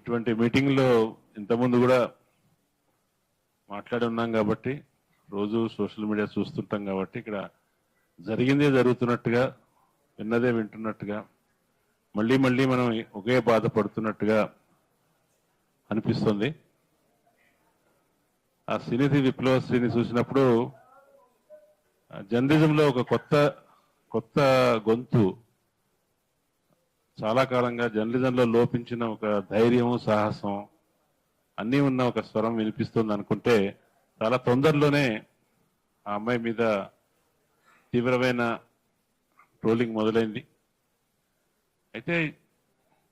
ఇటువంటి మీటింగ్లో ఇంతకుముందు కూడా మాట్లాడి ఉన్నాం కాబట్టి రోజు సోషల్ మీడియా చూస్తుంటాం కాబట్టి ఇక్కడ జరిగిందే జరుగుతున్నట్టుగా విన్నదే వింటున్నట్టుగా మళ్ళీ మళ్ళీ మనం ఒకే బాధపడుతున్నట్టుగా అనిపిస్తుంది. ఆ సినిధి విప్లవశ్రీని చూసినప్పుడు జర్నలిజంలో ఒక కొత్త గొంతు, చాలా కాలంగా జర్నలిజంలో లోపించిన ఒక ధైర్యం, సాహసం అన్నీ ఉన్న ఒక స్వరం వినిపిస్తుంది అనుకుంటే చాలా తొందరలోనే ఆ అమ్మాయి మీద తీవ్రమైన ట్రోలింగ్ మొదలైంది. అయితే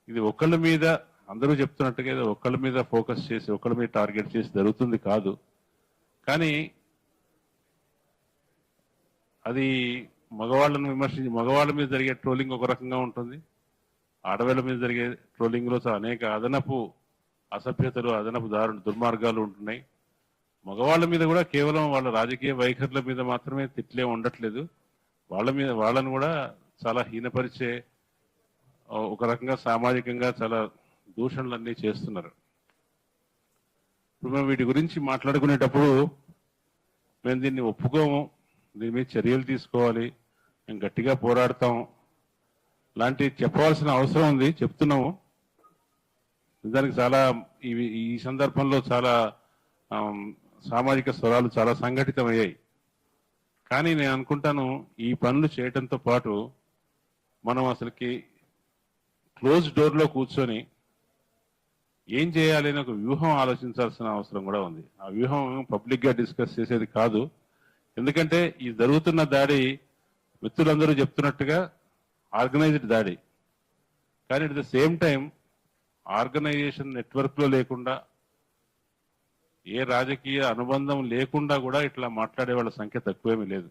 ఇది ఒకళ్ళ మీద అందరూ చెప్తున్నట్టుగా ఏదో ఒకళ్ళ మీద ఫోకస్ చేసి ఒకళ్ళ మీద టార్గెట్ చేసి జరుగుతుంది కాదు. కానీ అది మగవాళ్ళను విమర్శించి మగవాళ్ళ మీద జరిగే ట్రోలింగ్ ఒక రకంగా ఉంటుంది, ఆడవాళ్ళ మీద జరిగే ట్రోలింగ్లో అనేక అదనపు అసభ్యతలు, అదనపు దుర్మార్గాలు ఉంటున్నాయి. మగవాళ్ళ మీద కూడా కేవలం వాళ్ళ రాజకీయ వైఖరుల మీద మాత్రమే తిట్లే ఉండట్లేదు, వాళ్ళను కూడా చాలా హీనపరిచే ఒక రకంగా సామాజికంగా చాలా దూషణలన్నీ చేస్తున్నారు. ఇప్పుడు మేము వీటి గురించి మాట్లాడుకునేటప్పుడు మేము దీన్ని ఒప్పుకోము, దీని మీద చర్యలు తీసుకోవాలి, మేము గట్టిగా పోరాడతాం లాంటివి చెప్పవలసిన అవసరం ఉంది, చెప్తున్నాము. నిజానికి చాలా ఈ సందర్భంలో చాలా సామాజిక స్వరాలు చాలా సంఘటితమయ్యాయి. కానీ నేను అనుకుంటాను ఈ పనులు చేయటంతో పాటు మనం అసలుకి క్లోజ్ డోర్లో కూర్చొని ఏం చేయాలి అని ఒక వ్యూహం ఆలోచించాల్సిన అవసరం కూడా ఉంది. ఆ వ్యూహం పబ్లిక్గా డిస్కస్ చేసేది కాదు. ఎందుకంటే ఈ జరుగుతున్న దాడి మిత్రులందరూ చెప్తున్నట్టుగా ఆర్గనైజ్డ్ దాడి, కానీ at the same time organisation నెట్వర్క్లో లేకుండా ఏ రాజకీయ అనుబంధం లేకుండా కూడా ఇట్లా మాట్లాడే వాళ్ళ సంఖ్య తక్కువేమీ లేదు.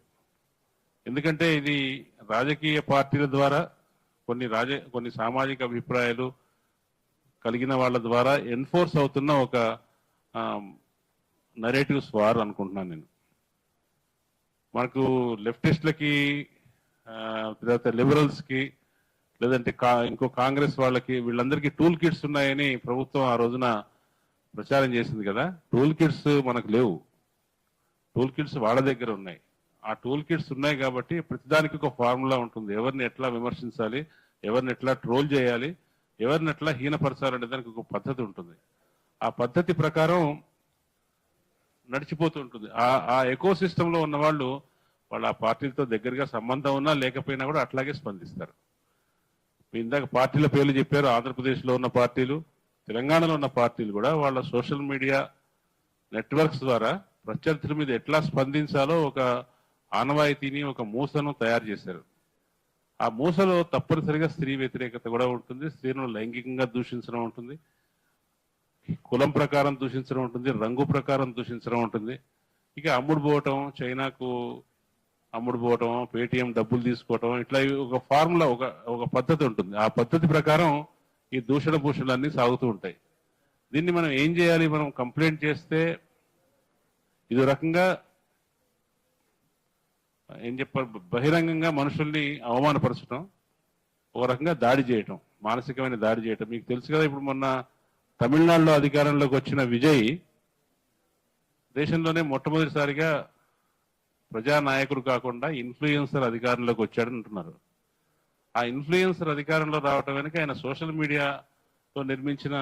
ఎందుకంటే ఇది రాజకీయ పార్టీల ద్వారా కొన్ని సామాజిక అభిప్రాయాలు కలిగిన వాళ్ళ ద్వారా ఎన్ఫోర్స్ అవుతున్న ఒక నరేటివ్స్ వార్ అనుకుంటున్నాను నేను. మనకు లెఫ్టిస్టులకి, తర్వాత లిబరల్స్కి, లేదంటే ఇంకో కాంగ్రెస్ వాళ్ళకి, వీళ్ళందరికీ టూల్ కిట్స్ ఉన్నాయని ప్రభుత్వం ఆ రోజున ప్రచారం చేసింది కదా. టూల్ కిట్స్ మనకు లేవు, టూల్ కిట్స్ వాళ్ళ దగ్గర ఉన్నాయి. ఆ టూల్ కిట్స్ ఉన్నాయి కాబట్టి ప్రతిదానికి ఒక ఫార్ములా ఉంటుంది, ఎవరిని ఎట్లా విమర్శించాలి, ఎవరిని ఎట్లా ట్రోల్ చేయాలి, ఎవరిని ఎట్లా హీనపరచాలనే దానికి ఒక పద్ధతి ఉంటుంది. ఆ పద్ధతి ప్రకారం నడిచిపోతూ ఉంటుంది. ఆ ఎకో సిస్టంలో ఉన్న వాళ్ళు ఆ పార్టీలతో దగ్గరగా సంబంధం ఉన్నా లేకపోయినా కూడా అట్లాగే స్పందిస్తారు. ఇందాక పార్టీల పేర్లు చెప్పారు. ఆంధ్రప్రదేశ్లో ఉన్న పార్టీలు, తెలంగాణలో ఉన్న పార్టీలు కూడా వాళ్ళ సోషల్ మీడియా నెట్వర్క్స్ ద్వారా ప్రత్యర్థుల మీద ఎట్లా స్పందించాలో ఒక ఆనవాయితీని, ఒక మూసను తయారు చేశారు. ఆ మూసలో తప్పనిసరిగా స్త్రీ వ్యతిరేకత కూడా ఉంటుంది, స్త్రీలను లైంగికంగా దూషించడం ఉంటుంది, కులం ప్రకారం దూషించడం ఉంటుంది, రంగు ప్రకారం దూషించడం ఉంటుంది. ఇక అమ్ముడు పోవటం, చైనాకు అమ్ముడు పోవటం, పేటిఎం డబ్బులు తీసుకోవటం, ఇట్లా ఒక ఫార్ములా, ఒక పద్ధతి ఉంటుంది. ఆ పద్ధతి ప్రకారం ఈ దూషణ భూషణలన్నీ సాగుతూ ఉంటాయి. దీన్ని మనం ఏం చేయాలి? మనం కంప్లైంట్ చేస్తే ఇది రకంగా ఏం చెప్పాలి, బహిరంగంగా మనుషుల్ని అవమానపరచడం, ఒక రకంగా దాడి చేయటం, మానసికమైన దాడి చేయటం. మీకు తెలుసు కదా, ఇప్పుడు మొన్న తమిళనాడులో అధికారంలోకి వచ్చిన విజయ్ దేశంలోనే మొట్టమొదటిసారిగా ప్రజానాయకుడు కాకుండా ఇన్ఫ్లుయెన్సర్ అధికారంలోకి వచ్చాడని అంటున్నారు. ఆ ఇన్ఫ్లుయెన్సర్ అధికారంలో రావటం వెనుక ఆయన సోషల్ మీడియాతో నిర్మించిన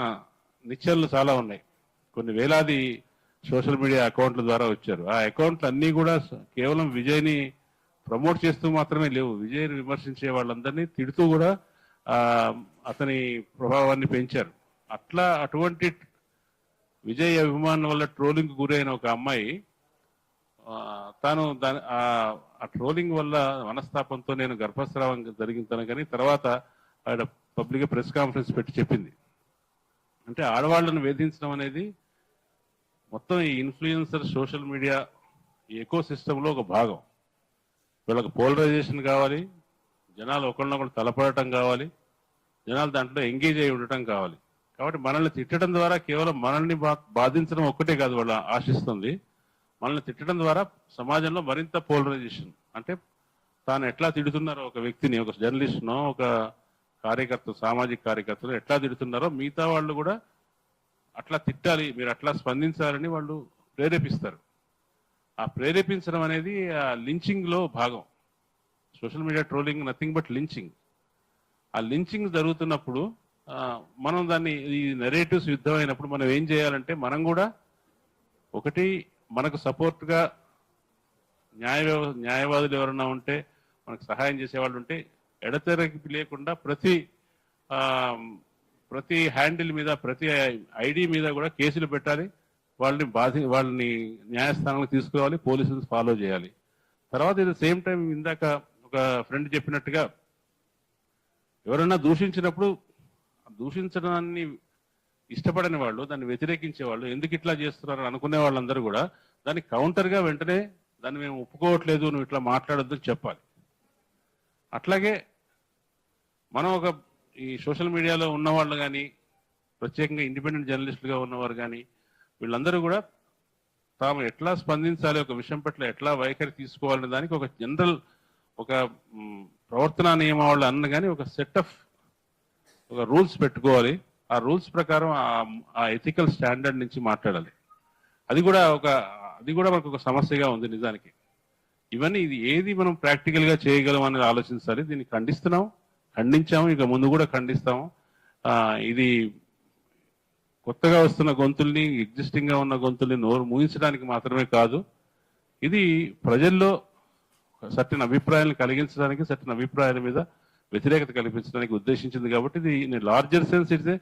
నిచ్చెనలు చాలా ఉన్నాయి. కొన్ని వేలాది సోషల్ మీడియా అకౌంట్ల ద్వారా వచ్చారు. ఆ అకౌంట్లు అన్నీ కూడా కేవలం విజయ్ని ప్రమోట్ చేస్తూ మాత్రమే లేవు, విజయ్ని విమర్శించే వాళ్ళందరినీ తిడుతూ కూడా అతని ప్రభావాన్ని పెంచారు. అటువంటి విజయ్ అభిమానుల వల్ల ట్రోలింగ్ గురైన ఒక అమ్మాయి తాను ఆ ట్రోలింగ్ వల్ల మనస్తాపంతో నేను గర్భస్రావం జరిగింతాను, కానీ తర్వాత ఆవిడ పబ్లిక్ ప్రెస్ కాన్ఫరెన్స్ పెట్టి చెప్పింది. అంటే ఆడవాళ్లను వేధించడం అనేది మొత్తం ఈ ఇన్ఫ్లుయెన్సర్ సోషల్ మీడియా ఎకో సిస్టంలో ఒక భాగం. వీళ్ళకి పోలరైజేషన్ కావాలి, జనాలు ఒకరినొకరు తలపడటం కావాలి, జనాలు దాంట్లో ఎంగేజ్ అయి ఉండటం కావాలి. కాబట్టి మనల్ని తిట్టడం ద్వారా కేవలం మనల్ని బాధించడం ఒక్కటే కాదు వాళ్ళు ఆశిస్తుంది, మనల్ని తిట్టడం ద్వారా సమాజంలో మరింత పోలరైజేషన్, అంటే తాను ఎట్లా తిడుతున్నారో ఒక వ్యక్తిని, ఒక జర్నలిస్ట్నో, ఒక కార్యకర్త, సామాజిక కార్యకర్తలు ఎట్లా తిడుతున్నారో మిగతా వాళ్ళు కూడా అట్లా తిట్టాలి, మీరు అట్లా స్పందించాలని వాళ్ళు ప్రేరేపిస్తారు. ఆ ప్రేరేపించడం అనేది ఆ లించింగ్ లో భాగం. Social media trolling nothing but lynching. ఆ లించింగ్ జరుగుతున్నప్పుడు మనం దాన్ని ఈ నెరేటివ్స్ యుద్ధం అయినప్పుడు మనం ఏం చేయాలంటే, మనం కూడా ఒకటి మనకు సపోర్ట్ గా న్యాయవాదులు ఎవరన్నా ఉంటే, మనకు సహాయం చేసేవాళ్ళు ఉంటే, ఎడతెరపి లేకుండా ప్రతి హ్యాండిల్ మీద, ప్రతి ఐడి మీద కూడా కేసులు పెట్టాలి. వాళ్ళని న్యాయస్థానానికి తీసుకురావాలి, పోలీసులు ఫాలో చేయాలి. తర్వాత ఇది సేమ్ టైం ఇందాక ఒక ఫ్రెండ్ చెప్పినట్టుగా, ఎవరన్నా దూషించినప్పుడు దూషించడాన్ని ఇష్టపడని వాళ్ళు, దాన్ని వ్యతిరేకించే వాళ్ళు, ఎందుకు ఇట్లా చేస్తున్నారు అనుకునే వాళ్ళందరూ కూడా దానికి కౌంటర్ గా వెంటనే దాన్ని మేము ఒప్పుకోవట్లేదు, నువ్వు ఇట్లా మాట్లాడొద్దు అని చెప్పాలి. అట్లాగే మనం ఈ సోషల్ మీడియాలో ఉన్నవాళ్ళు కానీ, ప్రత్యేకంగా ఇండిపెండెంట్ జర్నలిస్టులుగా ఉన్నవారు కానీ, వీళ్ళందరూ కూడా తాము ఎట్లా స్పందించాలి, ఒక విషయం పట్ల ఎట్లా వైఖరి తీసుకోవాలనే దానికి ఒక జనరల్ ఒక ప్రవర్తనా నియమావళి అన్న కానీ ఒక సెట్ ఆఫ్ ఒక రూల్స్ పెట్టుకోవాలి. ఆ రూల్స్ ప్రకారం ఆ ఎథికల్ స్టాండర్డ్ నుంచి మాట్లాడాలి. అది కూడా మనకు ఒక సమస్యగా ఉంది నిజానికి. ఇవన్నీ ఇది ఏది మనం ప్రాక్టికల్ గా చేయగలం అనేది ఆలోచించాలి. దీన్ని ఖండించాము, ఇక ముందు కూడా ఖండిస్తాము. ఇది కొత్తగా వస్తున్న గొంతుల్ని, ఎగ్జిస్టింగ్ గా ఉన్న గొంతుల్ని నోరు మూయించడానికి మాత్రమే కాదు, ఇది ప్రజల్లో సర్టెన్ అభిప్రాయాలను కలిగించడానికి, సర్టెన్ అభిప్రాయాల మీద వ్యతిరేకత కల్పించడానికి ఉద్దేశించింది. కాబట్టి ఇది in larger sense it's a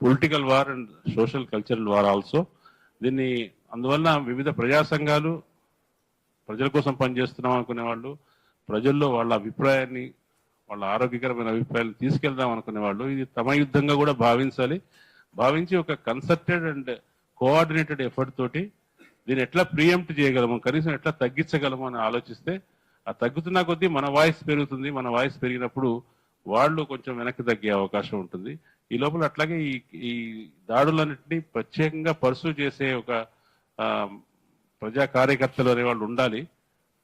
political war and social cultural war also. దీన్ని అందువల్ల వివిధ ప్రజా సంఘాలు, ప్రజల కోసం పనిచేస్తున్నాం అనుకునే వాళ్ళు, ప్రజల్లో వాళ్ళ అభిప్రాయాన్ని, వాళ్ళ ఆరోగ్యకరమైన అభిప్రాయాలు తీసుకెళ్దాం అనుకునే వాళ్ళు ఇది తమ యుద్ధంగా కూడా భావించి ఒక కన్సర్టెడ్ అండ్ కోఆర్డినేటెడ్ ఎఫర్ట్ తోటి దీన్ని ఎట్లా ప్రియంప్ట్ చేయగలము, కనీసం ఎట్లా తగ్గించగలము అని ఆలోచిస్తే, ఆ తగ్గుతున్న కొద్దీ మన వాయిస్ పెరుగుతుంది. మన వాయిస్ పెరిగినప్పుడు వాళ్ళు కొంచెం వెనక్కి తగ్గే అవకాశం ఉంటుంది. ఈ లోపల అట్లాగే ఈ దాడులన్నింటినీ ప్రత్యేకంగా పర్సూ చేసే ఒక ప్రజా కార్యకర్తలు అనే వాళ్ళు ఉండాలి.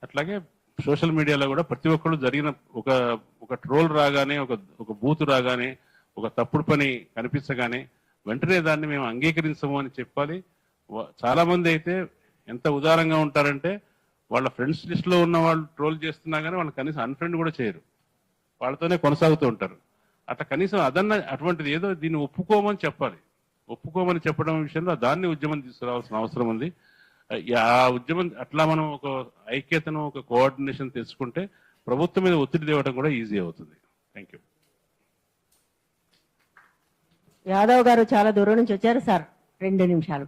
అట్లాగే సోషల్ మీడియాలో కూడా ప్రతి ఒక్కళ్ళు జరిగిన ఒక ట్రోల్ రాగానే, ఒక బూతు రాగానే, ఒక తప్పుడు పని కనిపించగానే వెంటనే దాన్ని మేము అంగీకరించము అని చెప్పాలి. చాలా మంది అయితే ఎంత ఉదారంగా ఉంటారంటే, వాళ్ళ ఫ్రెండ్స్ లిస్ట్ లో ఉన్న వాళ్ళు ట్రోల్ చేస్తున్నా కానీ వాళ్ళు కనీసం అన్ఫ్రెండ్ కూడా చేయరు, వాళ్ళతోనే కొనసాగుతూ ఉంటారు. అట్లా కనీసం అటువంటిది ఏదో దీన్ని ఒప్పుకోమని చెప్పాలి. ఒప్పుకోమని చెప్పడం విషయంలో దాన్ని ఉద్యమం తీసుకురావాల్సిన అవసరం ఉంది. ఆ ఉద్యమం అట్లా మనం ఒక ఐక్యతను, ఒక కోఆర్డినేషన్ తెచ్చుకుంటే ప్రభుత్వం మీద ఒత్తిడి తేవడం కూడా ఈజీ అవుతుంది. Thank you. యాదవ్ గారు చాలా దూరం నుంచి వచ్చారు సార్, 2 నిమిషాలు.